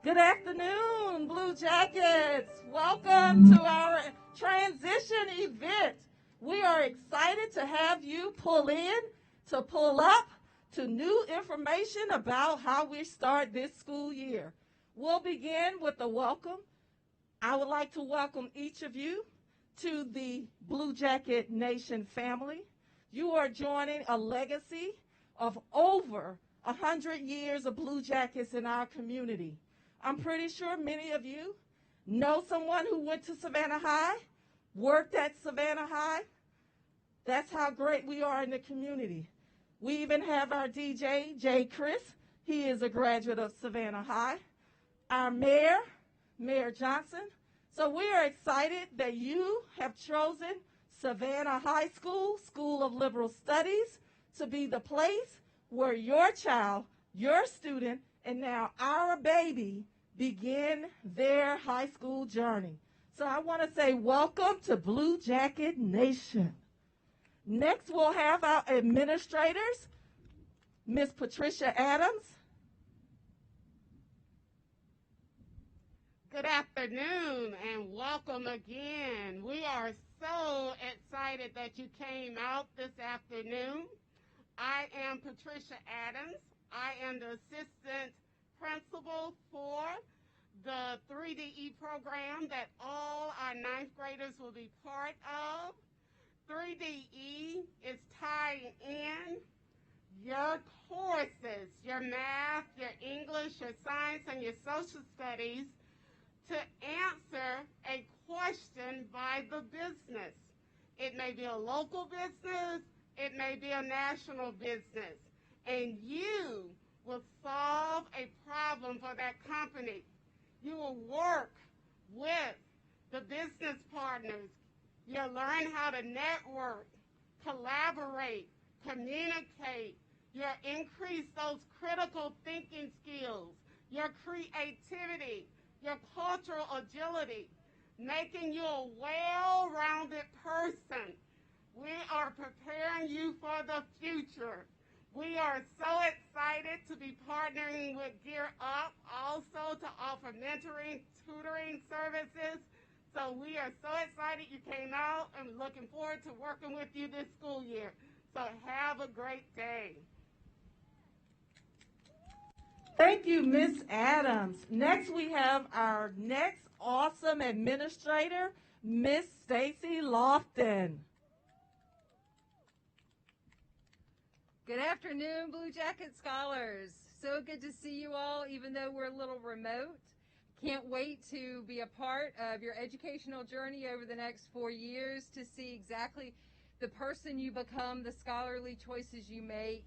Good afternoon, Blue Jackets. Welcome to our transition event. We are excited to have you pull up to new information about how we start this school year. We'll begin with a welcome. I would like to welcome each of you to the Blue Jacket Nation family. You are joining a legacy of over 100 years of Blue Jackets in our community. I'm pretty sure many of you know someone who went to Savannah High, worked at Savannah High. That's how great we are in the community. We even have our DJ, Jay Chris. He is a graduate of Savannah High. Our mayor, Mayor Johnson. So we are excited that you have chosen Savannah High School, School of Liberal Studies, to be the place where your child, your student, and now our baby begin their high school journey. So I want to say welcome to Blue Jacket Nation. Next, we'll have our administrators, Miss Patricia Adams. Good afternoon and welcome again. We are so excited that you came out this afternoon. I am Patricia Adams. I am the assistant principal for the 3DE program that all our ninth graders will be part of. 3DE is tying in your courses, your math, your English, your science, and your social studies to answer a question by the business. It may be a local business, it may be a national business, and you will solve a problem for that company. You will work with the business partners. You'll learn how to network, collaborate, communicate. You'll increase those critical thinking skills, your creativity, your cultural agility, making you a well-rounded person. We are preparing you for the future. We are so excited to be partnering with Gear Up, also to offer mentoring, tutoring services. So we are so excited you came out and looking forward to working with you this school year. So have a great day. Thank you, Miss Adams. Next, we have our next awesome administrator, Miss Stacy Lofton. Good afternoon, Blue Jacket Scholars. So good to see you all, even though we're a little remote. Can't wait to be a part of your educational journey over the next 4 years to see exactly the person you become, the scholarly choices you make.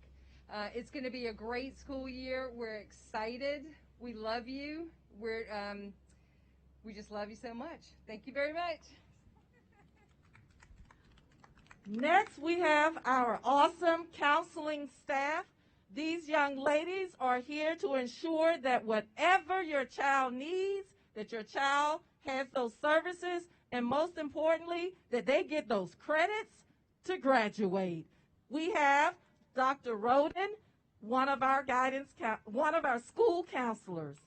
It's going to be a great school year. We're excited. We love you. We just love you so much. Thank you very much. Next, we have our awesome counseling staff. These young ladies are here to ensure that whatever your child needs, that your child has those services, and most importantly, that they get those credits to graduate. We have Dr. Roden, one of our school counselors.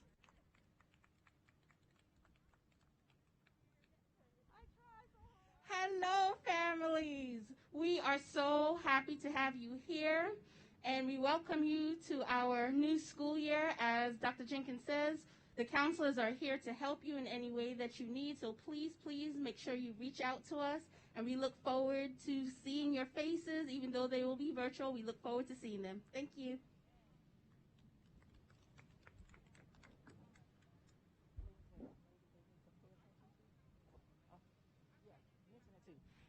Hello, families. We are so happy to have you here, and we welcome you to our new school year. As Dr. Jenkins says, the counselors are here to help you in any way that you need, so please make sure you reach out to us, and we look forward to seeing your faces. Even though they will be virtual, we look forward to seeing them. Thank you.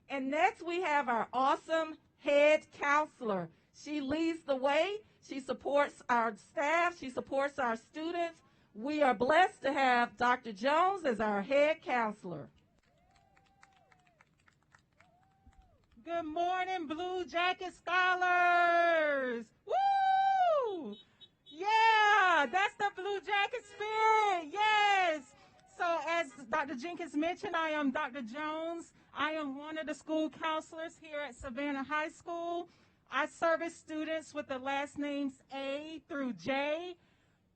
And next we have our awesome head counselor. She leads the way. She supports our staff. She supports our students. We are blessed to have Dr. Jones as our head counselor. Good morning, Blue Jacket Scholars. Woo! Yeah, that's the Blue Jacket spirit. Yes. So as Dr. Jenkins mentioned, I am Dr. Jones. I am one of the school counselors here at Savannah High School. I service students with the last names A through J.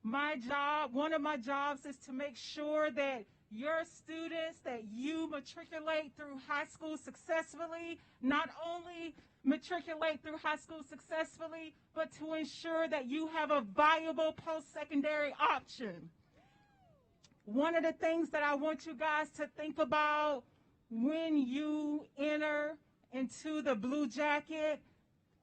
one of my jobs is to make sure that your students, that you matriculate through high school successfully, not only matriculate through high school successfully, but to ensure that you have a viable post-secondary option. One of the things that I want you guys to think about when you enter into the Blue Jacket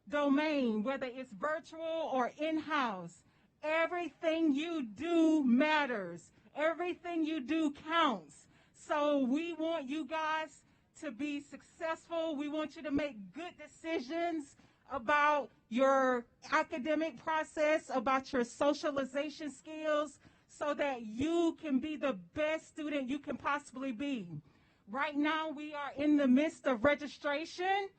domain, whether it's virtual or in-house, everything you do matters. Everything you do counts. So we want you guys to be successful. We want you to make good decisions about your academic process, about your socialization skills, so that you can be the best student you can possibly be. Right now, we are in the midst of registration.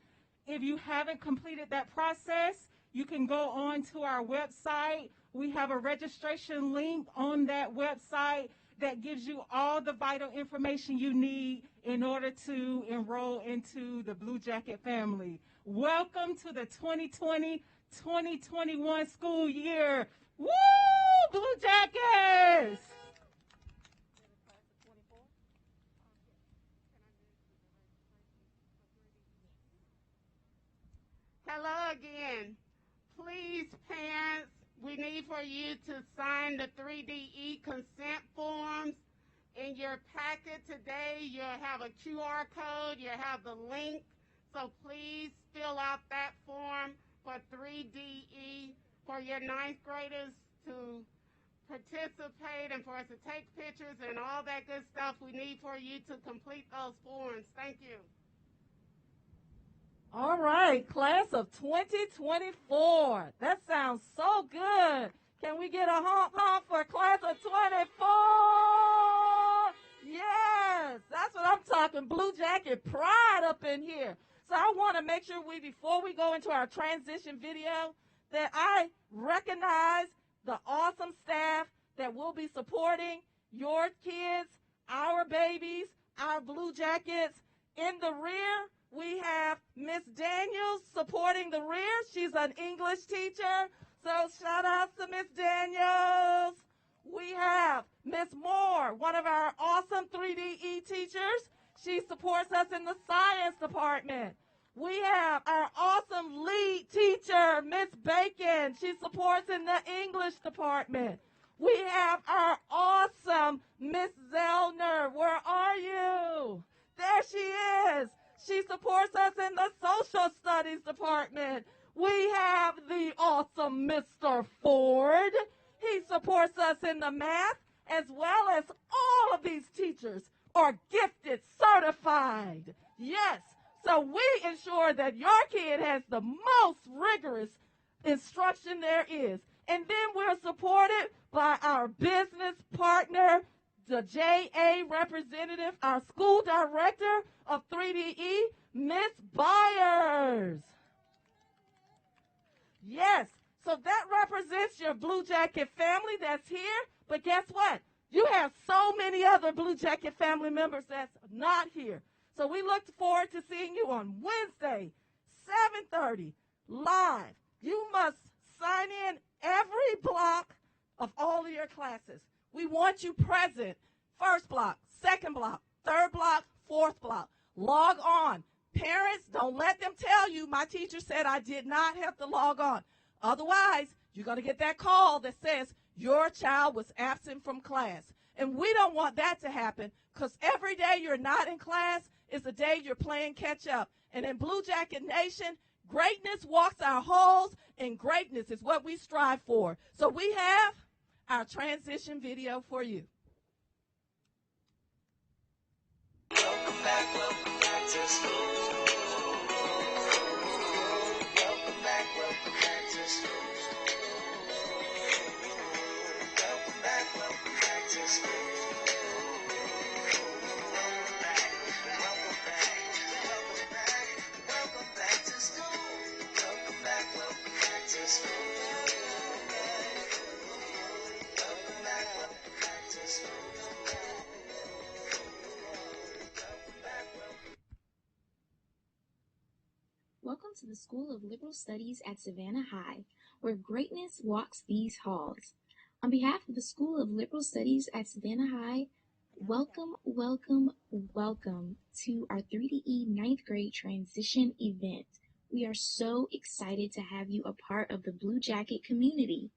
If you haven't completed that process, you can go on to our website. We have a registration link on that website that gives you all the vital information you need in order to enroll into the Blue Jacket family. Welcome to the 2020-2021 school year. Woo, Blue Jackets! Hello again. Please, parents, we need for you to sign the 3DE consent forms. In your packet today, you'll have a QR code, you'll have the link. So please fill out that form for 3DE for your ninth graders to participate and for us to take pictures and all that good stuff. We need for you to complete those forms. Thank you. All right, class of 2024. That sounds so good. Can we get a honk honk for class of 24? Yes, that's what I'm talking. Blue Jacket pride up in here. So I want to make sure before we go into our transition video, that I recognize the awesome staff that will be supporting your kids, our babies, our Blue Jackets. In the rear, we have Miss Daniels supporting the rear. She's an English teacher, so shout out to Miss Daniels. We have Miss Moore, one of our awesome 3DE teachers. She supports us in the science department. We have our awesome lead teacher, Miss Bacon. She supports in the English department. We have our awesome Miss Zellner. Where are you? There she is. She supports us in the social studies department. We have the awesome Mr. Ford. He supports us in the math, as well as all of these teachers are gifted, certified. Yes, so we ensure that your kid has the most rigorous instruction there is. And then we're supported by our business partner, the JA representative, our school director of 3DE, Miss Byers. Yes, so that represents your Blue Jacket family that's here. But guess what? You have so many other Blue Jacket family members that's not here. So we look forward to seeing you on Wednesday, 7:30, live. You must sign in every block of all of your classes. We want you present. First block, second block, third block, fourth block. Log on. Parents, don't let them tell you my teacher said I did not have to log on. Otherwise, you're going to get that call that says your child was absent from class. And we don't want that to happen, because every day you're not in class is a day you're playing catch up. And in Blue Jacket Nation, greatness walks our halls, and greatness is what we strive for. So we have our transition video for you. Welcome back to school. Welcome back to school. Welcome back to school. Welcome back to school. Welcome back to school. Welcome back to school. Welcome to the School of Liberal Studies at Savannah High, where greatness walks these halls. On behalf of the School of Liberal Studies at Savannah High, welcome, welcome, welcome to our 3DE ninth grade transition event. We are so excited to have you a part of the Blue Jacket community.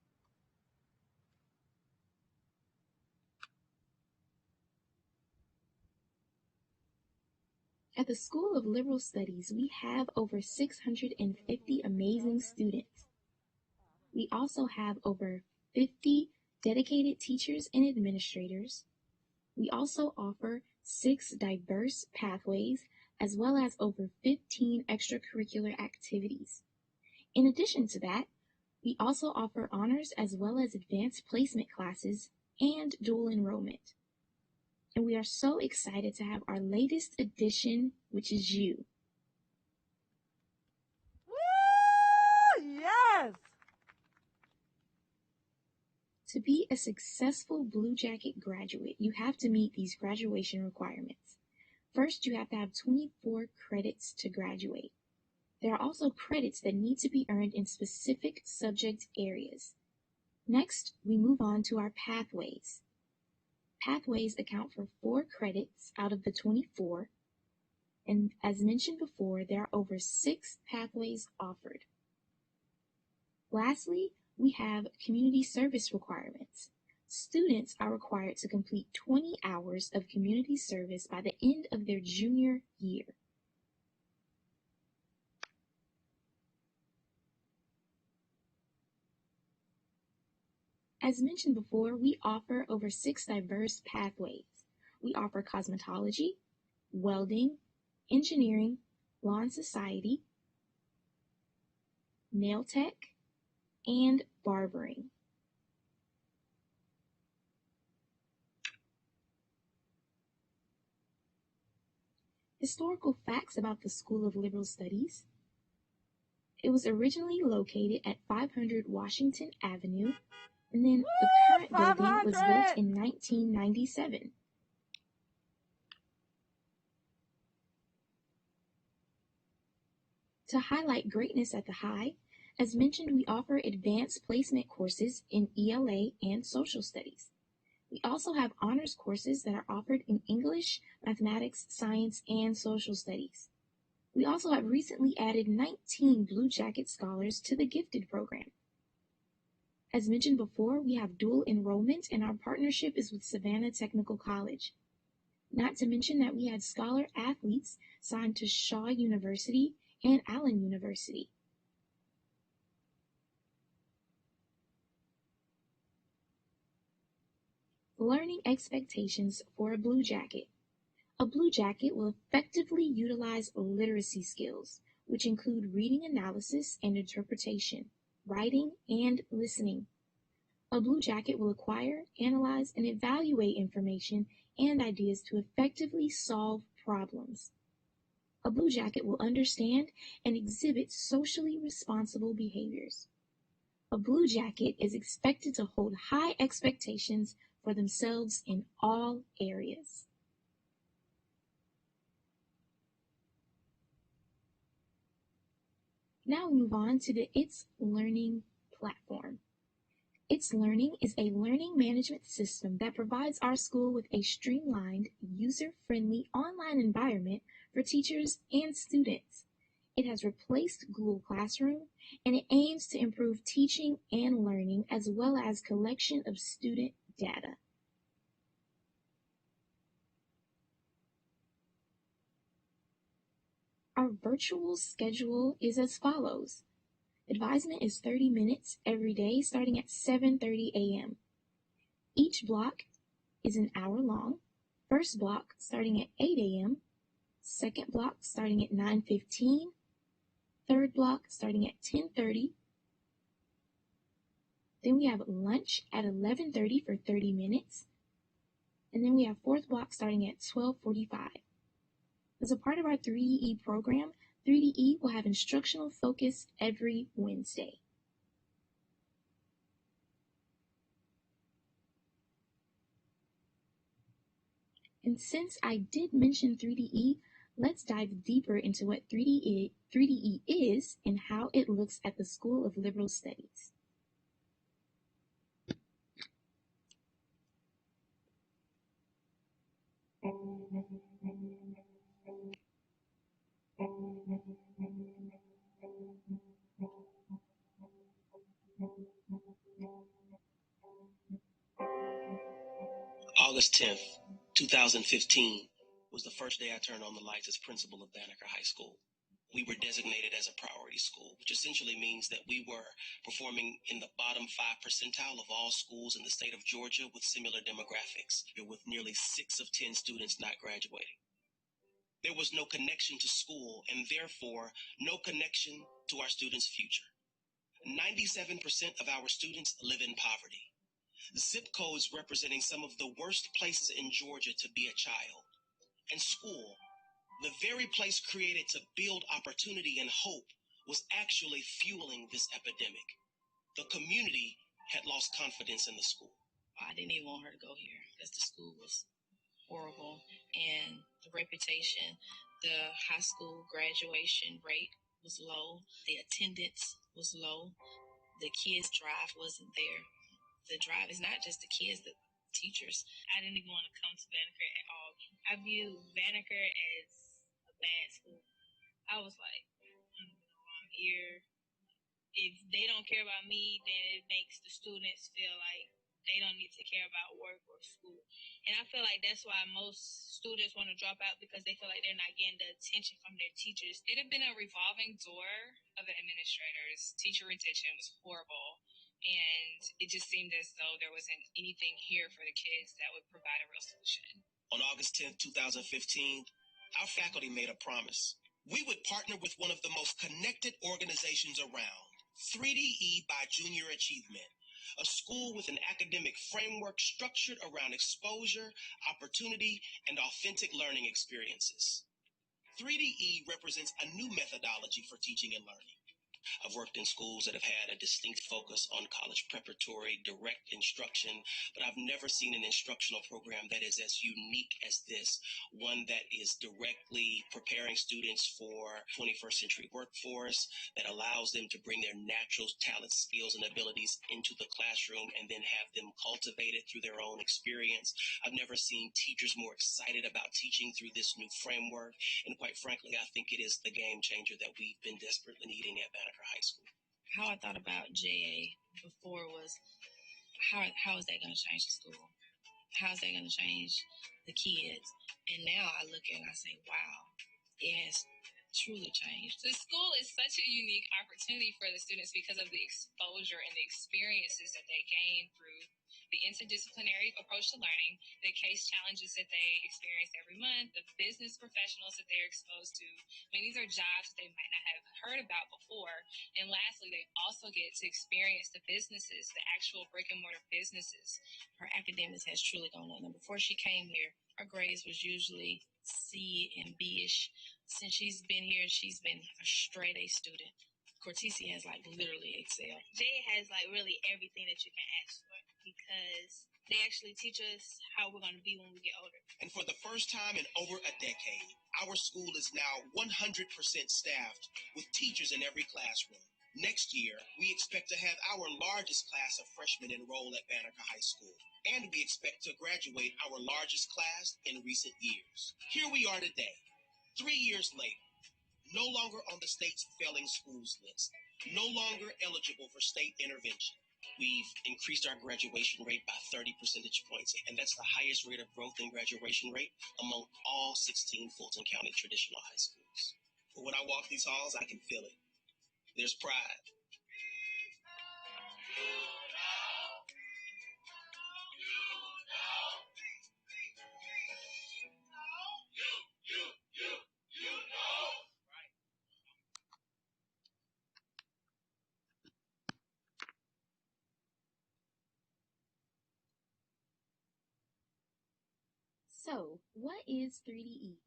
At the School of Liberal Studies, we have over 650 amazing students. We also have over 50 dedicated teachers and administrators. We also offer 6 diverse pathways, as well as over 15 extracurricular activities. In addition to that, we also offer honors as well as advanced placement classes and dual enrollment. And we are so excited to have our latest addition, which is you. Woo! Yes! To be a successful Blue Jacket graduate, you have to meet these graduation requirements. First, you have to have 24 credits to graduate. There are also credits that need to be earned in specific subject areas. Next, we move on to our pathways. Pathways account for 4 credits out of the 24, and as mentioned before, there are over 6 pathways offered. Lastly, we have community service requirements. Students are required to complete 20 hours of community service by the end of their junior year. As mentioned before, we offer over 6 diverse pathways. We offer cosmetology, welding, engineering, law and society, nail tech, and barbering. Historical facts about the School of Liberal Studies. It was originally located at 500 Washington Avenue, and then the current building was built in 1997. To highlight greatness at the High, as mentioned, we offer advanced placement courses in ELA and social studies. We also have honors courses that are offered in English, mathematics, science, and social studies. We also have recently added 19 Blue Jacket scholars to the gifted program. As mentioned before, we have dual enrollment, and our partnership is with Savannah Technical College. Not to mention that we had scholar athletes signed to Shaw University and Allen University. Learning expectations for a Blue Jacket. A Blue Jacket will effectively utilize literacy skills, which include reading analysis and interpretation, writing, and listening. A Blue Jacket will acquire, analyze, and evaluate information and ideas to effectively solve problems. A Blue Jacket will understand and exhibit socially responsible behaviors. A Blue Jacket is expected to hold high expectations for themselves in all areas. Now we move on to the It's Learning platform. It's Learning is a learning management system that provides our school with a streamlined, user-friendly online environment for teachers and students. It has replaced Google Classroom, and it aims to improve teaching and learning as well as collection of student data. Our virtual schedule is as follows. Advisement is 30 minutes every day starting at 7:30 a.m. Each block is an hour long. First block starting at 8 a.m., second block starting at 9:15, third block starting at 10:30. Then we have lunch at 11:30 for 30 minutes. And then we have fourth block starting at 12:45. As a part of our 3DE program, 3DE will have instructional focus every Wednesday. And since I did mention 3DE, let's dive deeper into what 3DE is and how it looks at the School of Liberal Studies. August 10th, 2015 was the first day I turned on the lights as principal of Banneker High School. We were designated as a priority school, which essentially means that we were performing in the bottom 5 percentile of all schools in the state of Georgia with similar demographics, with nearly 6 of 10 students not graduating. There was no connection to school and therefore no connection to our students' future. 97% of our students live in poverty. Zip codes representing some of the worst places in Georgia to be a child. And school, the very place created to build opportunity and hope, was actually fueling this epidemic. The community had lost confidence in the school. I didn't even want her to go here because the school was horrible, and the reputation, the high school graduation rate was low, the attendance was low, the kids' drive wasn't there. The drive is not just the kids, the teachers. I didn't even want to come to Banneker at all. I view Banneker as a bad school. I was like, I'm here. If they don't care about me, then it makes the students feel like they don't need to care about work or school. And I feel like that's why most students want to drop out, because they feel like they're not getting the attention from their teachers. It had been a revolving door of the administrators. Teacher retention was horrible. And it just seemed as though there wasn't anything here for the kids that would provide a real solution. On August 10th, 2015, our faculty made a promise. We would partner with one of the most connected organizations around, 3DE by Junior Achievement, a school with an academic framework structured around exposure, opportunity, and authentic learning experiences. 3DE represents a new methodology for teaching and learning. I've worked in schools that have had a distinct focus on college preparatory, direct instruction, but I've never seen an instructional program that is as unique as this, one that is directly preparing students for 21st century workforce, that allows them to bring their natural talents, skills, and abilities into the classroom and then have them cultivated through their own experience. I've never seen teachers more excited about teaching through this new framework, and quite frankly, I think it is the game changer that we've been desperately needing at Banneker High School. How I thought about JA before was, how is that going to change the school? How is that going to change the kids? And now I look at it and I say, wow, it has truly changed. The school is such a unique opportunity for the students because of the exposure and the experiences that they gain through the interdisciplinary approach to learning, the case challenges that they experience every month, the business professionals that they're exposed to. I mean, these are jobs that they might not have heard about before. And lastly, they also get to experience the businesses, the actual brick and mortar businesses. Her academics has truly gone up. And before she came here, her grades was usually C and B-ish. Since she's been here, she's been a straight A student. Cortese has like literally excelled. Jay has like really everything that you can ask for, because they actually teach us how we're going to be when we get older. And for the first time in over a decade, our school is now 100% staffed with teachers in every classroom. Next year, we expect to have our largest class of freshmen enroll at Banneker High School. And we expect to graduate our largest class in recent years. Here we are today, 3 years later, no longer on the state's failing schools list, no longer eligible for state intervention. We've increased our graduation rate by 30 percentage points, and that's the highest rate of growth in graduation rate among all 16 Fulton County traditional high schools. But when I walk these halls, I can feel it. There's pride. So, what is 3DE?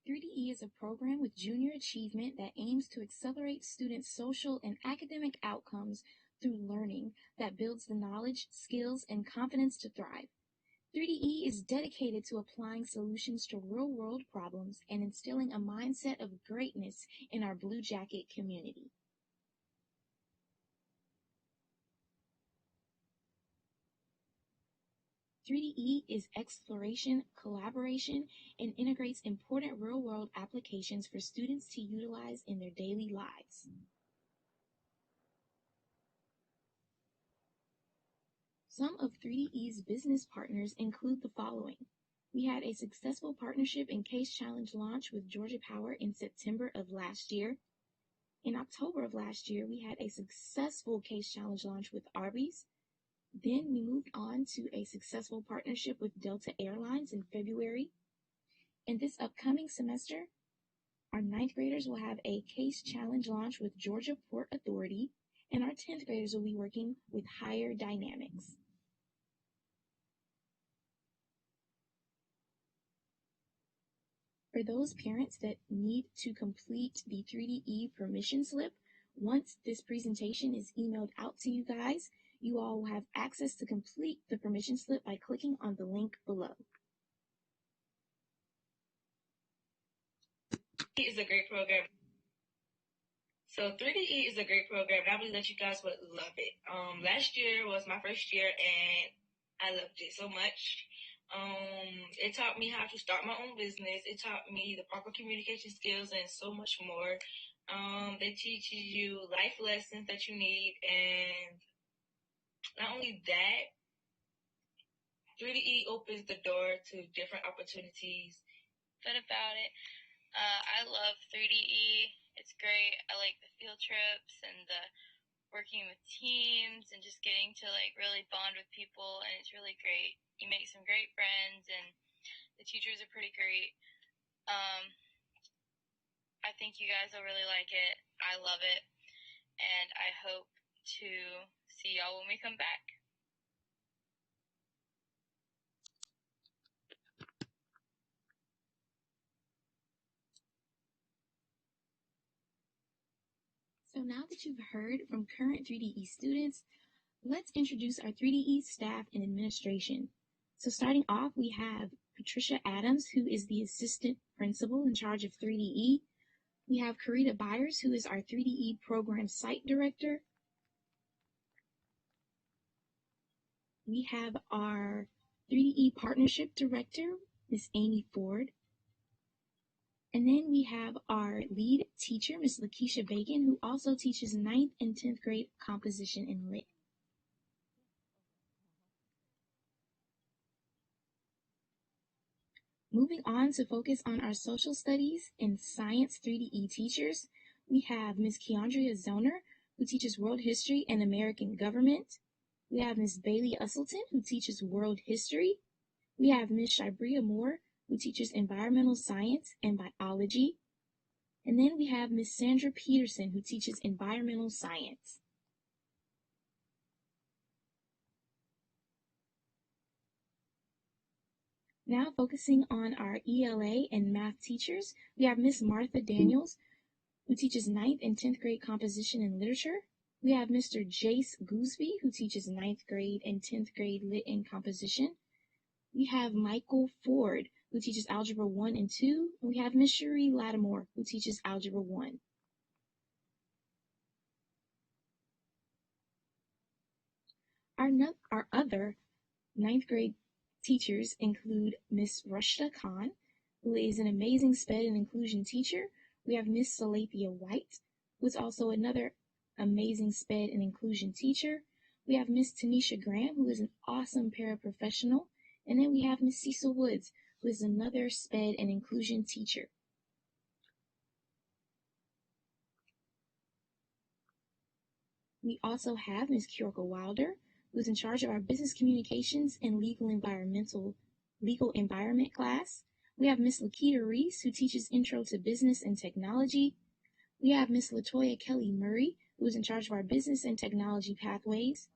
3DE is a program with Junior Achievement that aims to accelerate students' social and academic outcomes through learning that builds the knowledge, skills, and confidence to thrive. 3DE is dedicated to applying solutions to real-world problems and instilling a mindset of greatness in our Blue Jacket community. 3DE is exploration, collaboration, and integrates important real-world applications for students to utilize in their daily lives. Some of 3DE's business partners include the following. We had a successful partnership and case challenge launch with Georgia Power in September of last year. In October of last year, we had a successful case challenge launch with Arby's. Then we moved on to a successful partnership with Delta Airlines in February. In this upcoming semester, our 9th graders will have a case challenge launch with Georgia Port Authority, and our 10th graders will be working with Higher Dynamics. For those parents that need to complete the 3DE permission slip, once this presentation is emailed out to you guys, you all will have access to complete the permission slip by clicking on the link below. It is a great program. So 3DE is a great program, and I believe that you guys would love it. Last year was my first year, and I loved it so much. It taught me how to start my own business. It taught me the proper communication skills and so much more. They teach you life lessons that you need, and not only that, 3DE opens the door to different opportunities. But about it, I love 3DE. It's great. I like the field trips and the working with teams and just getting to like really bond with people, and it's really great. You make some great friends, and the teachers are pretty great. I think you guys will really like it. I love it, and I hope to see y'all when we come back. So now that you've heard from current 3DE students, let's introduce our 3DE staff and administration. So starting off, we have Patricia Adams, who is the assistant principal in charge of 3DE. We have Karita Byers, who is our 3DE program site director. We have our 3DE partnership director, Miss Amy Ford. And then we have our lead teacher, Miss Lakeisha Bacon, who also teaches 9th and 10th grade composition and lit. Moving on to focus on our social studies and science 3DE teachers, we have Miss Keandria Zoner, who teaches world history and American government. We have Miss Bailey Usselton, who teaches world history. We have Miss Shibria Moore, who teaches environmental science and biology. And then we have Miss Sandra Peterson, who teaches environmental science. Now focusing on our ELA and math teachers, we have Miss Martha Daniels, who teaches 9th and 10th grade composition and literature. We have Mr. Jace Gooseby, who teaches 9th grade and 10th grade lit and composition. We have Michael Ford, who teaches Algebra 1 and 2. And we have Miss Cherie Lattimore, who teaches Algebra 1. Our other 9th grade teachers include Miss Rushda Khan, who is an amazing SPED and inclusion teacher. We have Miss Salathia White, who is also another amazing SPED and inclusion teacher. We have Miss Tanisha Graham, who is an awesome paraprofessional. And then we have Miss Cecil Woods, who is another SPED and inclusion teacher. We also have Miss Kyorka Wilder, who is in charge of our business communications and legal environment class. We have Miss Lakita Reese, who teaches intro to business and technology. We have Miss Latoya Kelly Murray, who is in charge of our business and technology pathways.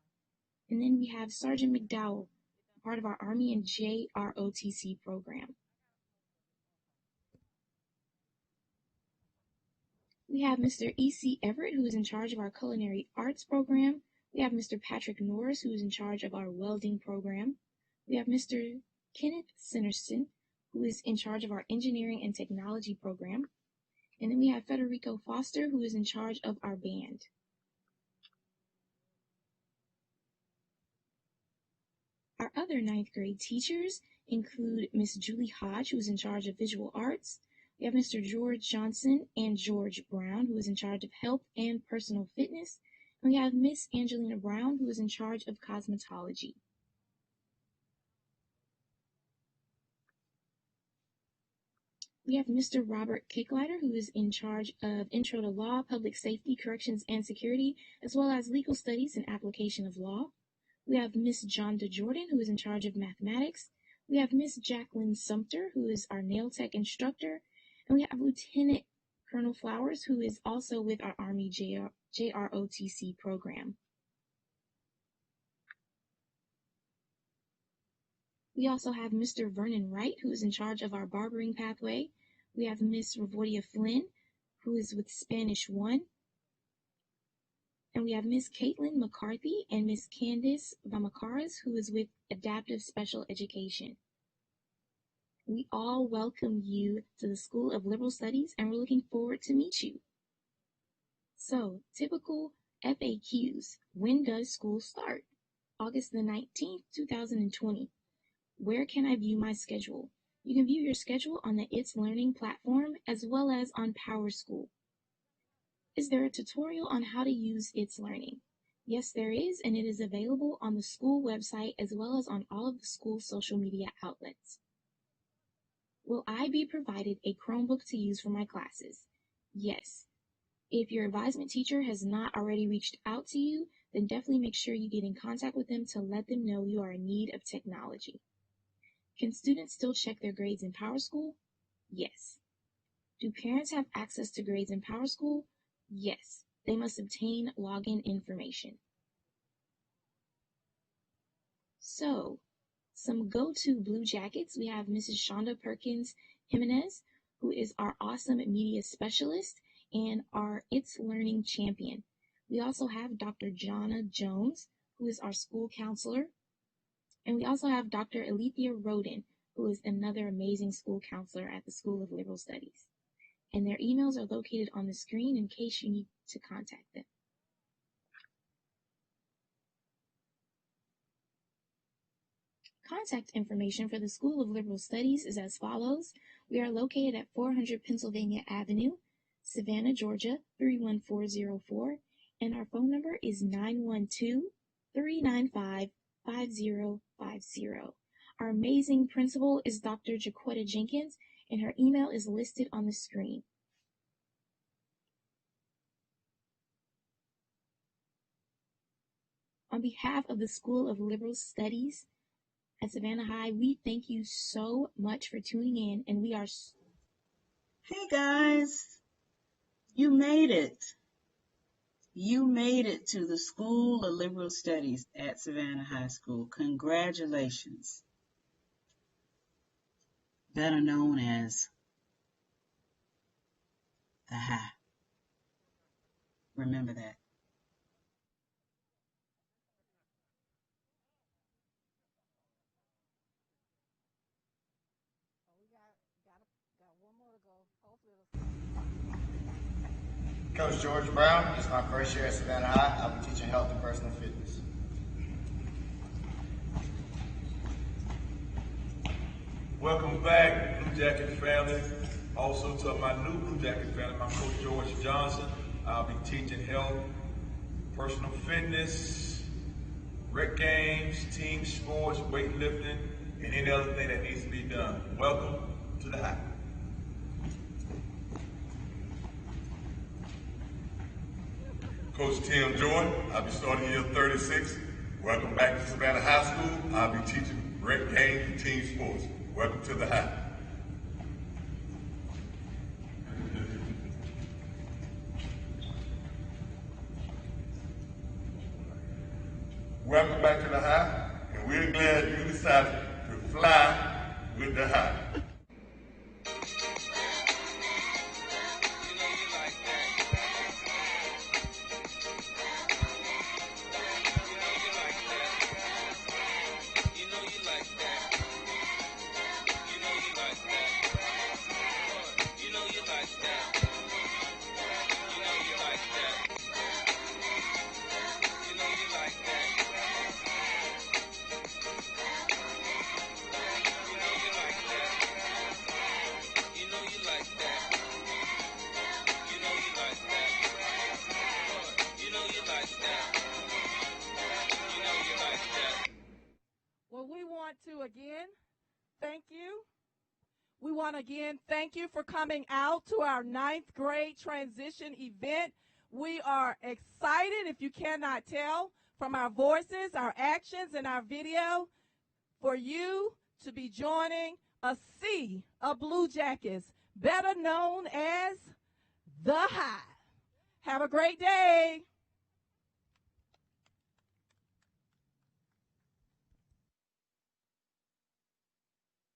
And then we have Sergeant McDowell, part of our Army and JROTC program. We have Mr. E.C. Everett, who is in charge of our culinary arts program. We have Mr. Patrick Norris, who is in charge of our welding program. We have Mr. Kenneth Sinnerston, who is in charge of our engineering and technology program. And then we have Federico Foster, who is in charge of our band. Our other ninth grade teachers include Miss Julie Hodge, who is in charge of visual arts. We have Mr. George Johnson and George Brown, who is in charge of health and personal fitness. And we have Miss Angelina Brown, who is in charge of cosmetology. We have Mr. Robert Kicklighter, who is in charge of Intro to Law, Public Safety, Corrections, and Security, as well as Legal Studies and Application of Law. We have Miss Jonda Jordan, who is in charge of Mathematics. We have Miss Jacqueline Sumter, who is our nail tech instructor. And we have Lieutenant Colonel Flowers, who is also with our Army JROTC program. We also have Mr. Vernon Wright, who is in charge of our barbering pathway. We have Miss Revodia Flynn, who is with Spanish 1. And we have Miss Caitlin McCarthy and Miss Candice Vamakaras, who is with Adaptive Special Education. We all welcome you to the School of Liberal Studies, and we're looking forward to meet you. So, typical FAQs. When does school start? August the 19th, 2020. Where can I view my schedule? You can view your schedule on the It's Learning platform as well as on PowerSchool. Is there a tutorial on how to use It's Learning? Yes, there is, and it is available on the school website as well as on all of the school social media outlets. Will I be provided a Chromebook to use for my classes? Yes. If your advisement teacher has not already reached out to you, then definitely make sure you get in contact with them to let them know you are in need of technology. Can students still check their grades in PowerSchool? Yes. Do parents have access to grades in PowerSchool? Yes. They must obtain login information. So, some go-to Blue Jackets. We have Mrs. Shonda Perkins Jimenez, who is our awesome media specialist and our It's Learning champion. We also have Dr. Jonna Jones, who is our school counselor. And we also have Dr. Alethea Roden, who is another amazing school counselor at the School of Liberal Studies. And their emails are located on the screen in case you need to contact them. Contact information for the School of Liberal Studies is as follows. We are located at 400 Pennsylvania Avenue, Savannah, Georgia, 31404, and our phone number is 912-395-5050. Our amazing principal is Dr. Jaquetta Jenkins, and her email is listed on the screen. On behalf of the School of Liberal Studies at Savannah High, we thank you so much for tuning in, and we are... Hey guys, you made it. You made it to the School of Liberal Studies at Savannah High School. Congratulations. Better known as the High. Remember that. Coach George Brown, this is my first year at Savannah High. I'll be teaching health and personal fitness. Welcome back, Blue Jacket family. Also to my new Blue Jacket family, my Coach George Johnson. I'll be teaching health, personal fitness, rec games, team sports, weightlifting, and any other thing that needs to be done. Welcome to the High. Coach Tim Jordan, I'll be starting year 36. Welcome back to Savannah High School. I'll be teaching rec games and team sports. Welcome to the High. Welcome back to the High, and we're glad you decided to fly with the High. We want to again thank you for coming out to our 9th grade transition event. We are excited, if you cannot tell, from our voices, our actions, and our video, for you to be joining a sea of Blue Jackets, better known as the Hive. Have a great day.